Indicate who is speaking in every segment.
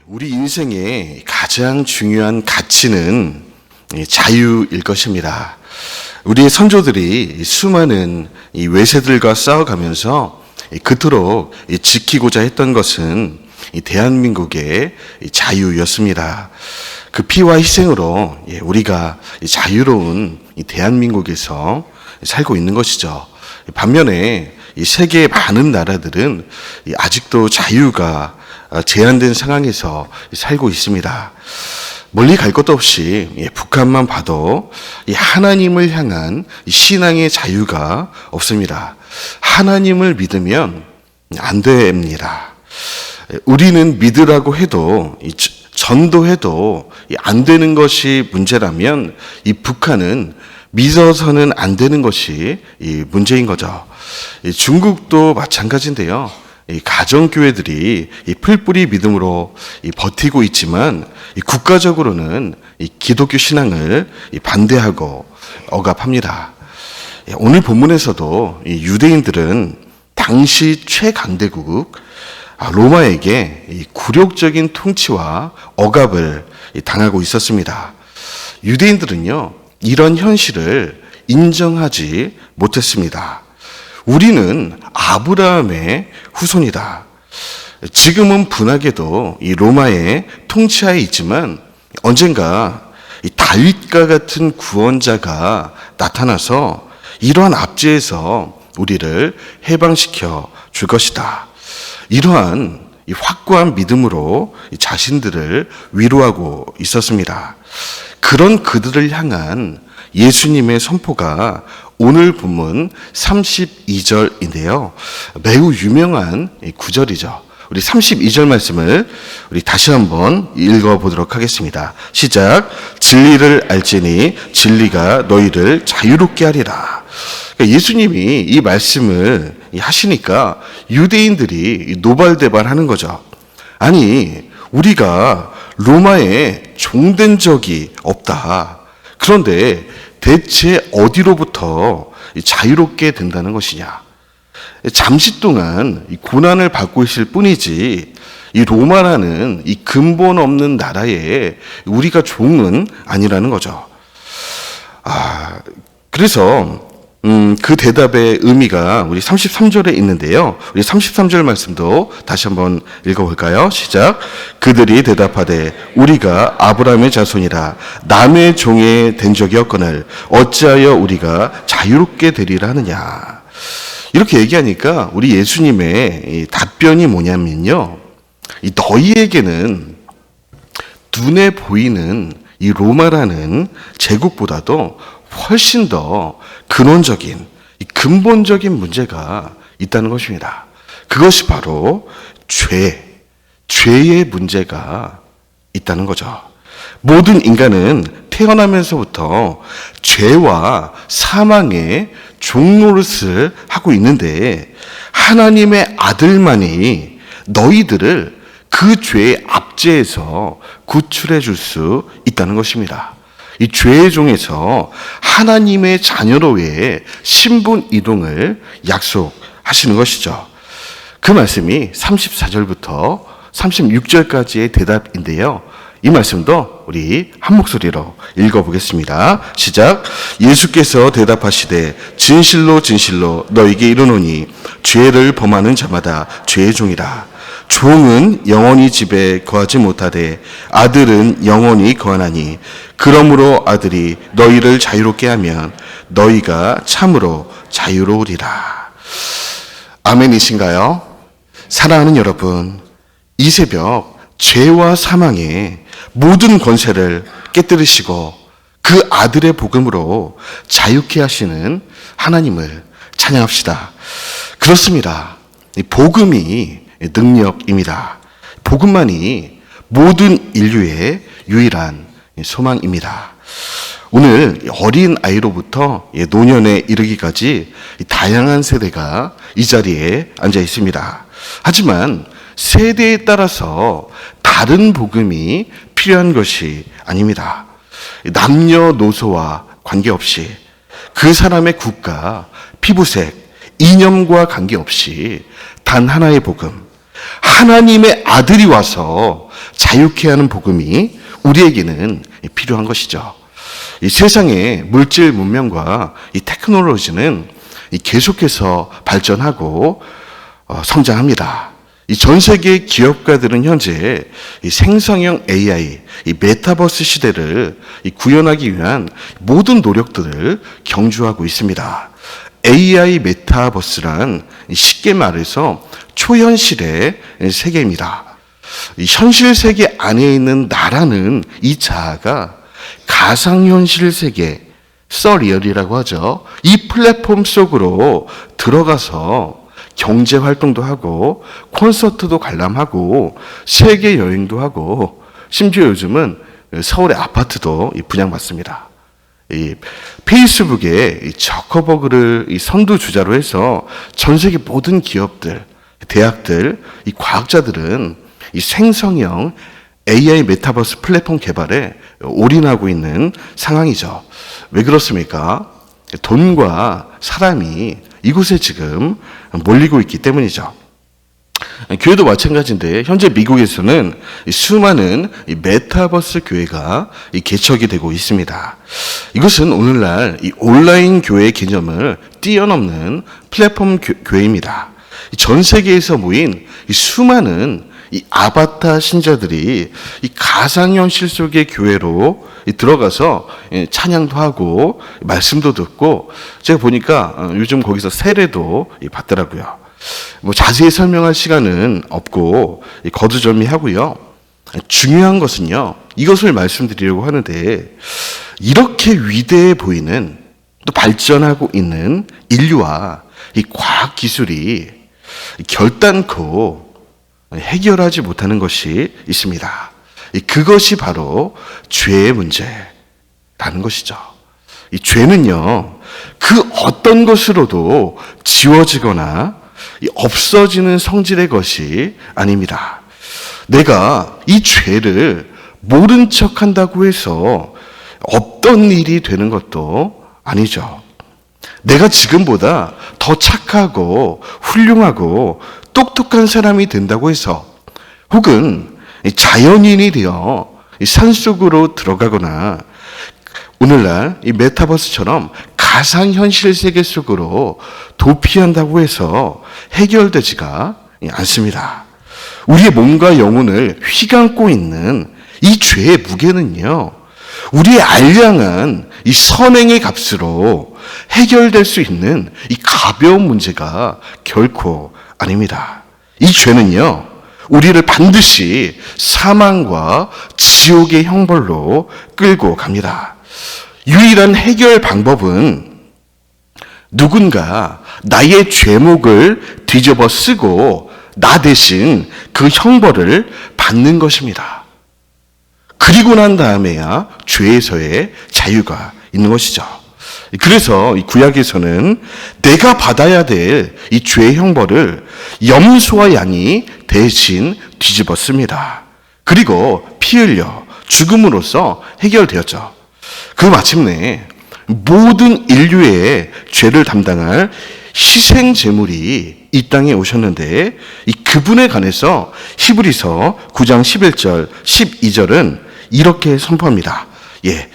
Speaker 1: 우리 인생의 가장 중요한 가치는 자유일 것입니다. 우리의 선조들이 수많은 외세들과 싸워가면서 그토록 지키고자 했던 것은 대한민국의 자유였습니다. 그 피와 희생으로 우리가 자유로운 대한민국에서 살고 있는 것이죠. 반면에 세계의 많은 나라들은 아직도 자유가 제한된 상황에서 살고 있습니다. 멀리 갈 것도 없이 북한만 봐도 하나님을 향한 신앙의 자유가 없습니다. 하나님을 믿으면 안 됩니다. 우리는 믿으라고 해도 전도해도 안 되는 것이 문제라면 이 북한은 믿어서는 안 되는 것이 문제인 거죠. 중국도 마찬가지인데요. 가정교회들이 풀뿌리 믿음으로 버티고 있지만 국가적으로는 기독교 신앙을 반대하고 억압합니다. 오늘 본문에서도 유대인들은 당시 최강대국 로마에게 굴욕적인 통치와 억압을 당하고 있었습니다. 유대인들은요, 이런 현실을 인정하지 못했습니다. 우리는 아브라함의 후손이다. 지금은 분하게도 이 로마의 통치하에 있지만 언젠가 이 다윗과 같은 구원자가 나타나서 이러한 압제에서 우리를 해방시켜 줄 것이다. 이러한 이 확고한 믿음으로 자신들을 위로하고 있었습니다. 그런 그들을 향한 예수님의 선포가 오늘 본문 32절인데요. 매우 유명한 구절이죠. 우리 32절 말씀을 우리 다시 한번 읽어보도록 하겠습니다. 시작. 진리를 알지니 진리가 너희를 자유롭게 하리라. 그러니까 예수님이 이 말씀을 하시니까 유대인들이 노발대발하는 거죠. 아니, 우리가 로마에 종된 적이 없다. 그런데 대체 어디로부터 자유롭게 된다는 것이냐? 잠시 동안 고난을 받고 있을 뿐이지 이 로마라는 이 근본 없는 나라에 우리가 종은 아니라는 거죠. 그래서 그 대답의 의미가 우리 33절에 있는데요. 우리 33절 말씀도 다시 한번 읽어볼까요? 시작. 그들이 대답하되 우리가 아브라함의 자손이라 남의 종에 된 적이 없거늘 어찌하여 우리가 자유롭게 되리라 하느냐. 이렇게 얘기하니까 우리 예수님의 답변이 뭐냐면요. 너희에게는 눈에 보이는 이 로마라는 제국보다도 훨씬 더 근원적인, 근본적인 문제가 있다는 것입니다. 그것이 바로 죄의 문제가 있다는 거죠. 모든 인간은 태어나면서부터 죄와 사망의 종노릇을 하고 있는데 하나님의 아들만이 너희들을 그 죄의 압제에서 구출해 줄 수 있다는 것입니다. 이 죄의 종에서 하나님의 자녀로의 신분 이동을 약속하시는 것이죠. 그 말씀이 34절부터 36절까지의 대답인데요. 이 말씀도 우리 한 목소리로 읽어보겠습니다. 시작. 예수께서 대답하시되 진실로 진실로 너희에게 이르노니 죄를 범하는 자마다 죄의 종이라. 종은 영원히 집에 거하지 못하되 아들은 영원히 거하나니 그러므로 아들이 너희를 자유롭게 하면 너희가 참으로 자유로우리라. 아멘이신가요? 사랑하는 여러분, 이 새벽 죄와 사망의 모든 권세를 깨뜨리시고 그 아들의 복음으로 자유케 하시는 하나님을 찬양합시다. 그렇습니다. 복음이 능력입니다. 복음만이 모든 인류의 유일한 소망입니다. 오늘 어린 아이로부터 노년에 이르기까지 다양한 세대가 이 자리에 앉아 있습니다. 하지만 세대에 따라서 다른 복음이 필요한 것이 아닙니다. 남녀노소와 관계없이 그 사람의 국가, 피부색, 이념과 관계없이 단 하나의 복음, 하나님의 아들이 와서 자유케 하는 복음이 우리에게는 필요한 것이죠. 이 세상의 물질 문명과 이 테크놀로지는 계속해서 발전하고 성장합니다. 이 전 세계 기업가들은 현재 이 생성형 AI, 이 메타버스 시대를 구현하기 위한 모든 노력들을 경주하고 있습니다. AI 메타버스란 쉽게 말해서 초현실의 세계입니다. 이 현실 세계 안에 있는 나라는 이 자아가 가상현실 세계, 서리얼이라고 하죠. 이 플랫폼 속으로 들어가서 경제 활동도 하고 콘서트도 관람하고 세계 여행도 하고 심지어 요즘은 서울의 아파트도 분양받습니다. 이 페이스북에 저커버그를 선두 주자로 해서 전 세계 모든 기업들, 대학들, 이 과학자들은 이 생성형 AI 메타버스 플랫폼 개발에 올인하고 있는 상황이죠. 왜 그렇습니까? 돈과 사람이 이곳에 지금 몰리고 있기 때문이죠. 교회도 마찬가지인데 현재 미국에서는 수많은 메타버스 교회가 개척이 되고 있습니다. 이것은 오늘날 온라인 교회 개념을 뛰어넘는 플랫폼 교회입니다. 전 세계에서 모인 수많은 아바타 신자들이 가상현실 속의 교회로 들어가서 찬양도 하고 말씀도 듣고 제가 보니까 요즘 거기서 세례도 받더라고요. 뭐 자세히 설명할 시간은 없고 거두절미하고요. 중요한 것은요, 이것을 말씀드리려고 하는데 이렇게 위대해 보이는 또 발전하고 있는 인류와 이 과학 기술이 결단코 해결하지 못하는 것이 있습니다. 그것이 바로 죄의 문제라는 것이죠. 이 죄는요, 그 어떤 것으로도 지워지거나 없어지는 성질의 것이 아닙니다. 내가 이 죄를 모른 척 한다고 해서 없던 일이 되는 것도 아니죠. 내가 지금보다 더 착하고 훌륭하고 똑똑한 사람이 된다고 해서 혹은 자연인이 되어 산속으로 들어가거나 오늘날 이 메타버스처럼 가상현실 세계 속으로 도피한다고 해서 해결되지가 않습니다. 우리의 몸과 영혼을 휘감고 있는 이 죄의 무게는요, 우리의 알량한 이 선행의 값으로 해결될 수 있는 이 가벼운 문제가 결코 아닙니다. 이 죄는요, 우리를 반드시 사망과 지옥의 형벌로 끌고 갑니다. 유일한 해결 방법은 누군가 나의 죄목을 뒤집어 쓰고 나 대신 그 형벌을 받는 것입니다. 그리고 난 다음에야 죄에서의 자유가 있는 것이죠. 그래서 이 구약에서는 내가 받아야 될 이 죄의 형벌을 염소와 양이 대신 뒤집었습니다. 그리고 피 흘려 죽음으로써 해결되었죠. 그 마침내 모든 인류의 죄를 담당할 희생 제물이 이 땅에 오셨는데 이 그분에 관해서 히브리서 9장 11절 12절은 이렇게 선포합니다. 예,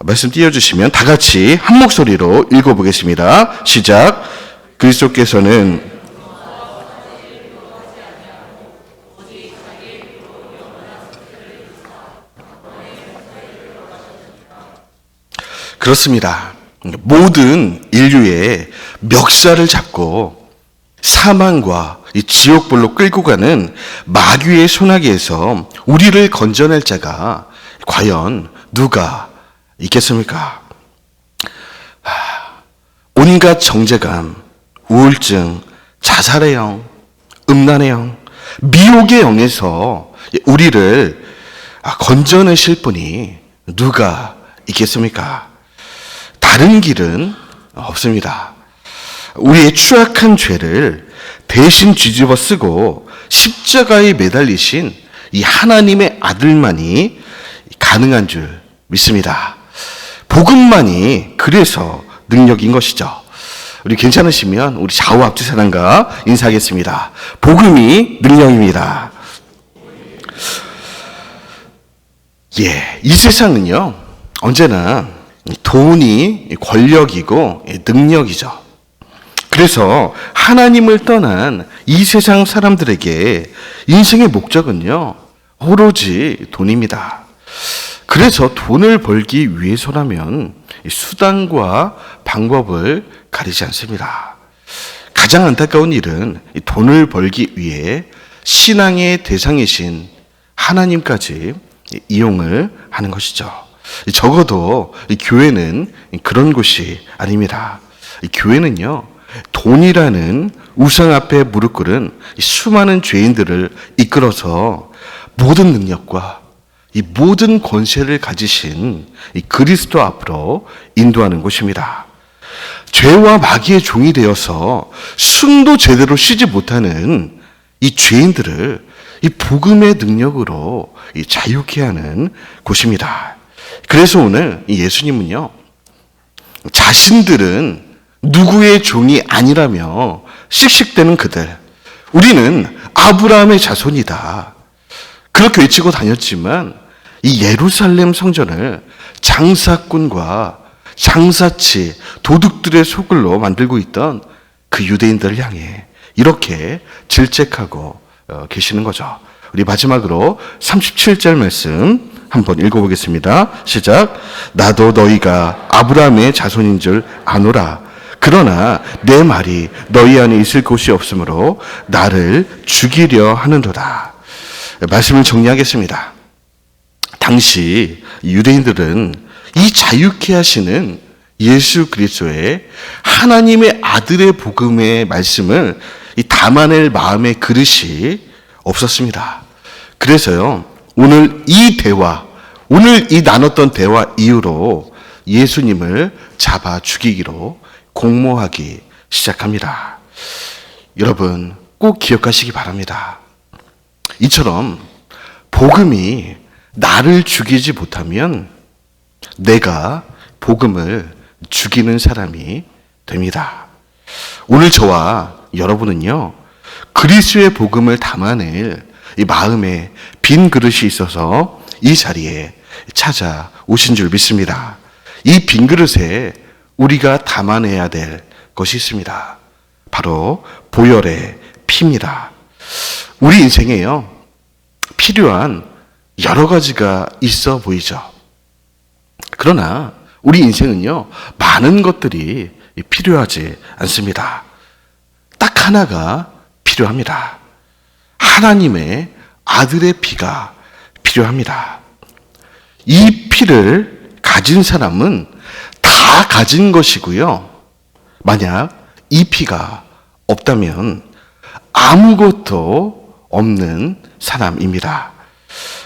Speaker 1: 말씀 띄워주시면 다 같이 한 목소리로 읽어보겠습니다. 시작. 그리스도께서는 그렇습니다. 모든 인류의 멱살을 잡고 사망과 이 지옥불로 끌고 가는 마귀의 소나기에서 우리를 건져낼 자가 과연 누가 있겠습니까? 온갖 정죄감, 우울증, 자살의 영, 음란의 영, 미혹의 영에서 우리를 건져내실 분이 누가 있겠습니까? 다른 길은 없습니다. 우리의 추악한 죄를 대신 뒤집어 쓰고 십자가에 매달리신 이 하나님의 아들만이 가능한 줄 믿습니다. 복음만이 그래서 능력인 것이죠. 우리 괜찮으시면 우리 좌우 앞뒤 사람과 인사하겠습니다. 복음이 능력입니다. 이 세상은요, 언제나 돈이 권력이고 능력이죠. 그래서 하나님을 떠난 이 세상 사람들에게 인생의 목적은요, 오로지 돈입니다. 그래서 돈을 벌기 위해서라면 수단과 방법을 가리지 않습니다. 가장 안타까운 일은 돈을 벌기 위해 신앙의 대상이신 하나님까지 이용을 하는 것이죠. 적어도 교회는 그런 곳이 아닙니다. 교회는요, 돈이라는 우상 앞에 무릎 꿇은 수많은 죄인들을 이끌어서 모든 능력과 이 모든 권세를 가지신 이 그리스도 앞으로 인도하는 곳입니다. 죄와 마귀의 종이 되어서 숨도 제대로 쉬지 못하는 이 죄인들을 이 복음의 능력으로 이 자유케 하는 곳입니다. 그래서 오늘 이 예수님은요, 자신들은 누구의 종이 아니라며 씩씩대는 그들, 우리는 아브라함의 자손이다, 그렇게 외치고 다녔지만 이 예루살렘 성전을 장사꾼과 장사치, 도둑들의 소굴로 만들고 있던 그 유대인들을 향해 이렇게 질책하고 계시는 거죠. 우리 마지막으로 37절 말씀 한번 읽어보겠습니다. 시작. 나도 너희가 아브라함의 자손인 줄 아노라. 그러나 내 말이 너희 안에 있을 곳이 없으므로 나를 죽이려 하는도다. 말씀을 정리하겠습니다. 당시 유대인들은 이 자유케 하시는 예수 그리스도의 하나님의 아들의 복음의 말씀을 담아낼 마음의 그릇이 없었습니다. 그래서요, 오늘 이 나눴던 대화 이후로 예수님을 잡아 죽이기로 공모하기 시작합니다. 여러분 꼭 기억하시기 바랍니다. 이처럼 복음이 나를 죽이지 못하면 내가 복음을 죽이는 사람이 됩니다. 오늘 저와 여러분은요, 그리스도의 복음을 담아낼 이 마음에 빈 그릇이 있어서 이 자리에 찾아오신 줄 믿습니다. 이 빈 그릇에 우리가 담아내야 될 것이 있습니다. 바로 보혈의 피입니다. 우리 인생에요, 필요한 여러 가지가 있어 보이죠. 그러나 우리 인생은요, 많은 것들이 필요하지 않습니다. 딱 하나가 필요합니다. 하나님의 아들의 피가 필요합니다. 이 피를 가진 사람은 다 가진 것이고요. 만약 이 피가 없다면 아무것도 없는 사람입니다.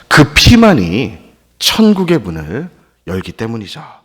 Speaker 1: 그 피만이 천국의 문을 열기 때문이죠.